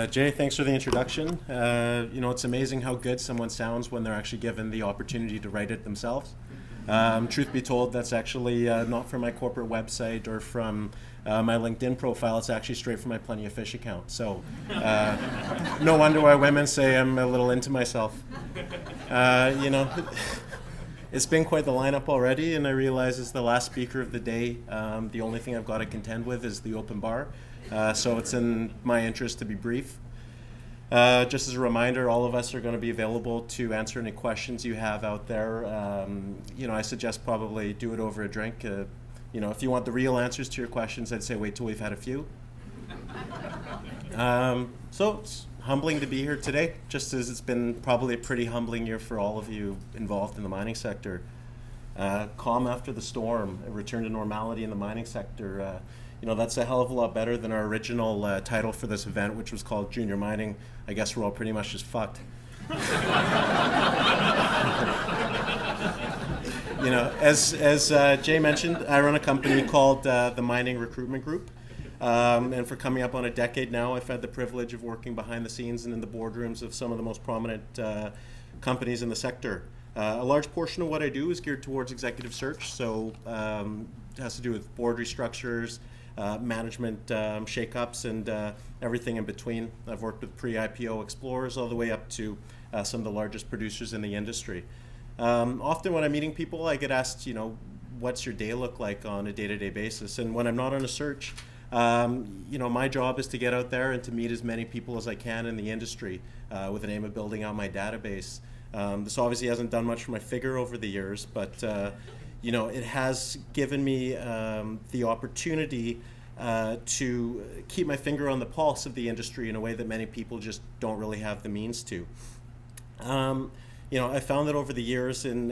Jay, thanks for the introduction. It's amazing how good someone sounds when they're actually given the opportunity to write it themselves. Truth be told, that's actually not from my corporate website or from my LinkedIn profile. It's actually straight from my Plenty of Fish account. So no wonder why women say I'm a little into myself. It's been quite the lineup already, and I realize as the last speaker of the day, the only thing I've got to contend with is the open bar. So it's in my interest to be brief. Just as a reminder, all of us are going to be available to answer any questions you have out there. I suggest probably do it over a drink. If you want the real answers to your questions, I'd say wait till we've had a few. So it's humbling to be here today, just as it's been probably a pretty humbling year for all of you involved in the mining sector. Calm after the storm, a return to normality in the mining sector. That's a hell of a lot better than our original title for this event, which was called Junior Mining. I guess we're all pretty much just fucked. As Jay mentioned, I run a company called the Mining Recruitment Group. And for coming up on a decade now, I've had the privilege of working behind the scenes and in the boardrooms of some of the most prominent companies in the sector. A large portion of what I do is geared towards executive search, so it has to do with board restructures, management shakeups, and everything in between. I've worked with pre-IPO explorers all the way up to some of the largest producers in the industry. Often when I'm meeting people, I get asked, what's your day look like on a day-to-day basis? And when I'm not on a search, my job is to get out there and to meet as many people as I can in the industry with an aim of building out my database. This obviously hasn't done much for my figure over the years, but it has given me the opportunity to keep my finger on the pulse of the industry in a way that many people just don't really have the means to. I found that over the years in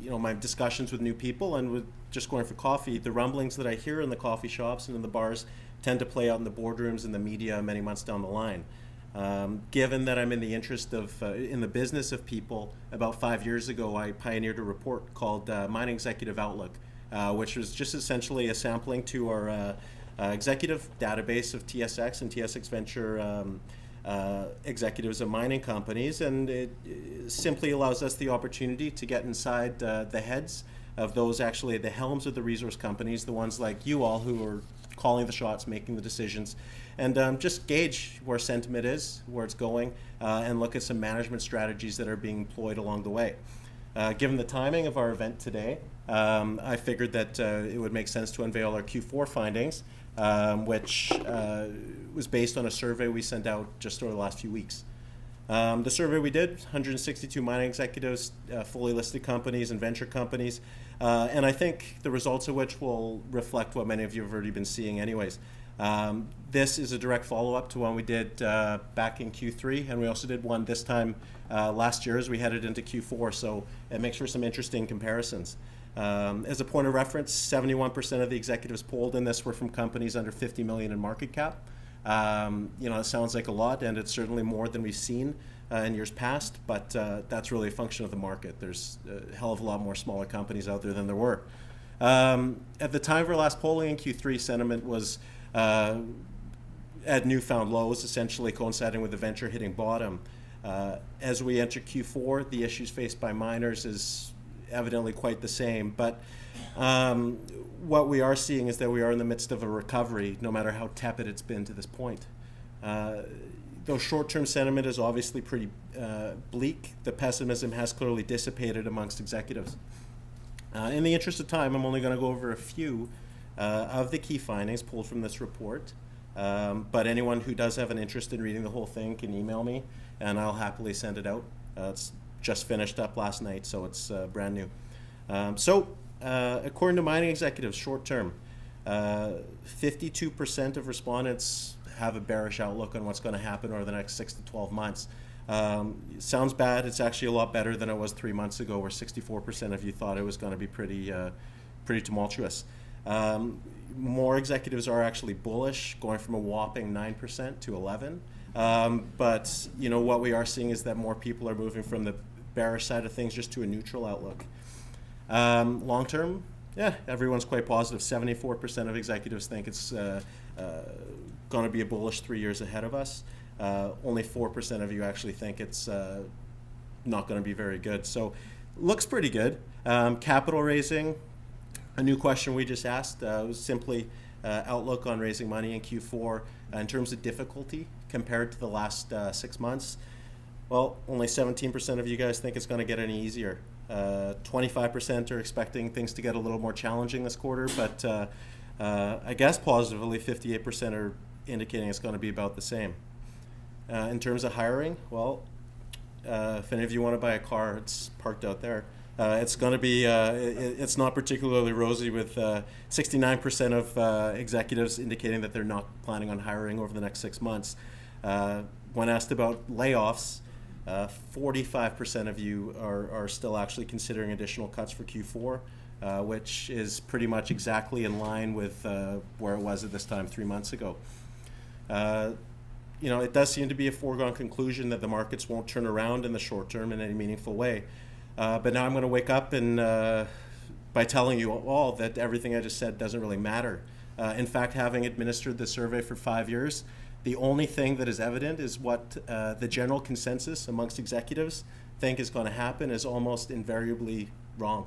my discussions with new people and with just going for coffee, the rumblings that I hear in the coffee shops and in the bars tend to play out in the boardrooms and the media many months down the line. Given that I'm in the interest of, in the business of people, about 5 years ago I pioneered a report called Mining Executive Outlook, which was just essentially a sampling to our executive database of TSX and TSX Venture executives of mining companies, and it simply allows us the opportunity to get inside the heads of those actually at the helms of the resource companies, the ones like you all who are calling the shots, making the decisions, and just gauge where sentiment is, where it's going, and look at some management strategies that are being employed along the way. Given the timing of our event today, I figured that it would make sense to unveil our Q4 findings, which was based on a survey we sent out just over the last few weeks. The survey we did, 162 mining executives, fully listed companies and venture companies, and I think the results of which will reflect what many of you have already been seeing anyways. This is a direct follow-up to one we did back in Q3, and we also did one this time last year as we headed into Q4, so it makes for some interesting comparisons. As a point of reference, 71% of the executives polled in this were from companies under 50 million in market cap. It sounds like a lot, and it's certainly more than we've seen in years past, but that's really a function of the market. There's a hell of a lot more smaller companies out there than there were. At the time of our last polling in Q3, sentiment was at newfound lows, essentially coinciding with the venture hitting bottom. As we enter Q4, the issues faced by miners is evidently quite the same, but what we are seeing is that we are in the midst of a recovery, no matter how tepid it's been to this point. Though short-term sentiment is obviously pretty bleak, the pessimism has clearly dissipated amongst executives. In the interest of time, I'm only going to go over a few of the key findings pulled from this report, but anyone who does have an interest in reading the whole thing can email me, and I'll happily send it out. It's just finished up last night, so it's brand new. According to mining executives, short-term, 52% of respondents have a bearish outlook on what's going to happen over the next 6 to 12 months. Sounds bad. It's actually a lot better than it was 3 months ago, where 64% of you thought it was going to be pretty tumultuous. More executives are actually bullish, going from a whopping 9% to 11%. But what we are seeing is that more people are moving from the bearish side of things just to a neutral outlook. Long term, Yeah, everyone's quite positive. 74% of executives think it's going to be a bullish 3 years ahead of us. Only 4% of you actually think it's not going to be very good. So looks pretty good. Capital raising, a new question we just asked was simply outlook on raising money in Q4 in terms of difficulty compared to the last 6 months. Well, only 17% of you guys think it's going to get any easier. 25% are expecting things to get a little more challenging this quarter, but I guess positively 58% are indicating it's going to be about the same. In terms of hiring, well, if any of you want to buy a car, it's parked out there. It's going to be, it's not particularly rosy with 69% of executives indicating that they're not planning on hiring over the next 6 months. When asked about layoffs, 45% of you are still actually considering additional cuts for Q4, which is pretty much exactly in line with where it was at this time 3 months ago. It does seem to be a foregone conclusion that the markets won't turn around in the short term in any meaningful way. But now I'm going to wake up and by telling you all that everything I just said doesn't really matter. In fact, having administered the survey for 5 years, the only thing that is evident is what the general consensus amongst executives think is going to happen is almost invariably wrong.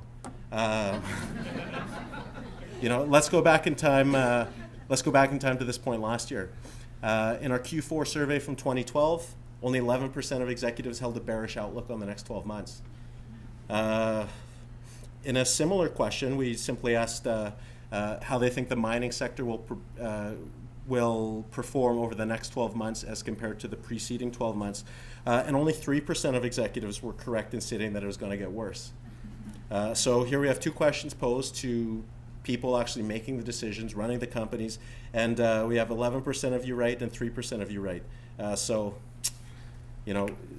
Let's go back in time. Let's go back in time to this point last year. In our Q4 survey from 2012, only 11% of executives held a bearish outlook on the next 12 months. In a similar question, we simply asked how they think the mining sector will perform over the next 12 months as compared to the preceding 12 months. And only 3% of executives were correct in stating that it was going to get worse. So here we have two questions posed to people actually making the decisions, running the companies, and we have 11% of you right and 3% of you right.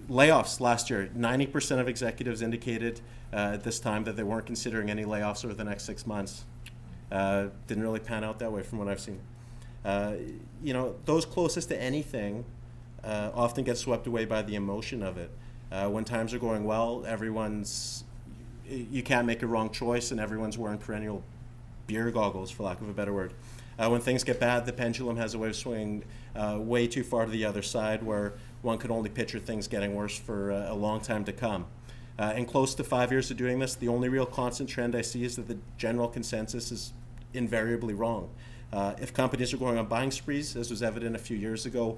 Layoffs last year, 90% of executives indicated at this time that they weren't considering any layoffs over the next 6 months. Didn't really pan out that way from what I've seen. Those closest to anything often get swept away by the emotion of it. When times are going well, you can't make a wrong choice and everyone's wearing perennial beer goggles, for lack of a better word. When things get bad, the pendulum has a way of swinging way too far to the other side where one can only picture things getting worse for a long time to come. In close to 5 years of doing this, the only real constant trend I see is that the general consensus is invariably wrong. If companies are going on buying sprees, as was evident a few years ago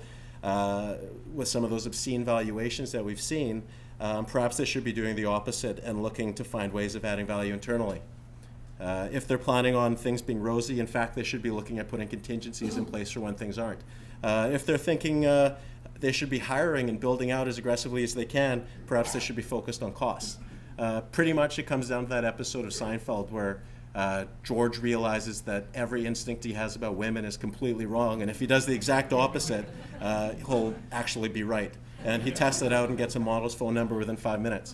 with some of those obscene valuations that we've seen, perhaps they should be doing the opposite and looking to find ways of adding value internally. If they're planning on things being rosy, in fact, they should be looking at putting contingencies in place for when things aren't. If they're thinking they should be hiring and building out as aggressively as they can, perhaps they should be focused on costs. Pretty much it comes down to that episode of Seinfeld where George realizes that every instinct he has about women is completely wrong, and if he does the exact opposite, he'll actually be right. And he tests it out and gets a model's phone number within 5 minutes.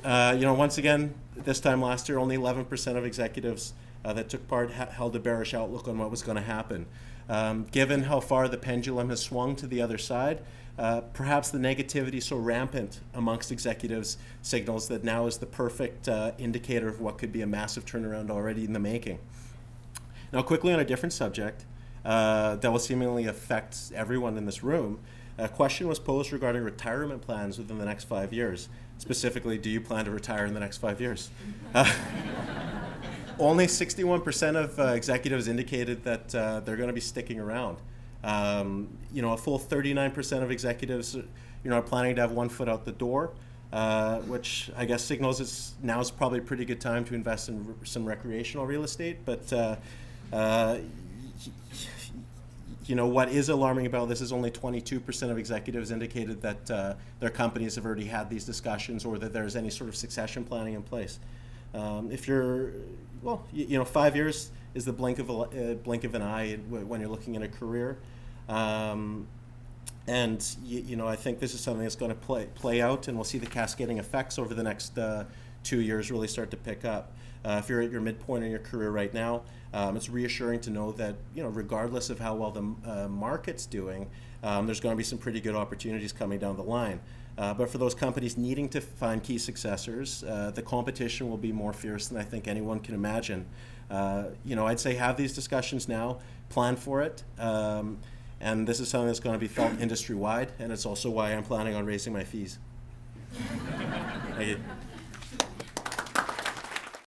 Once again, this time last year, only 11% of executives that took part held a bearish outlook on what was going to happen. Given how far the pendulum has swung to the other side, perhaps the negativity so rampant amongst executives signals that now is the perfect indicator of what could be a massive turnaround already in the making. Now, quickly on a different subject that will seemingly affect everyone in this room, a question was posed regarding retirement plans within the next 5 years. Specifically, do you plan to retire in the next 5 years? Only 61% of executives indicated that they're going to be sticking around. A full 39% of executives are planning to have one foot out the door, which I guess signals now is probably a pretty good time to invest in some recreational real estate. But what is alarming about this is only 22% of executives indicated that their companies have already had these discussions or that there's any sort of succession planning in place. If you're, 5 years is the blink of an eye when you're looking at a career. I think this is something that's going to play out, and we'll see the cascading effects over the next 2 years really start to pick up. If you're at your midpoint in your career right now, it's reassuring to know that regardless of how well the market's doing, there's going to be some pretty good opportunities coming down the line. But for those companies needing to find key successors, the competition will be more fierce than I think anyone can imagine. I'd say have these discussions now, plan for it, and this is something that's going to be felt industry-wide, and it's also why I'm planning on raising my fees. Thank you.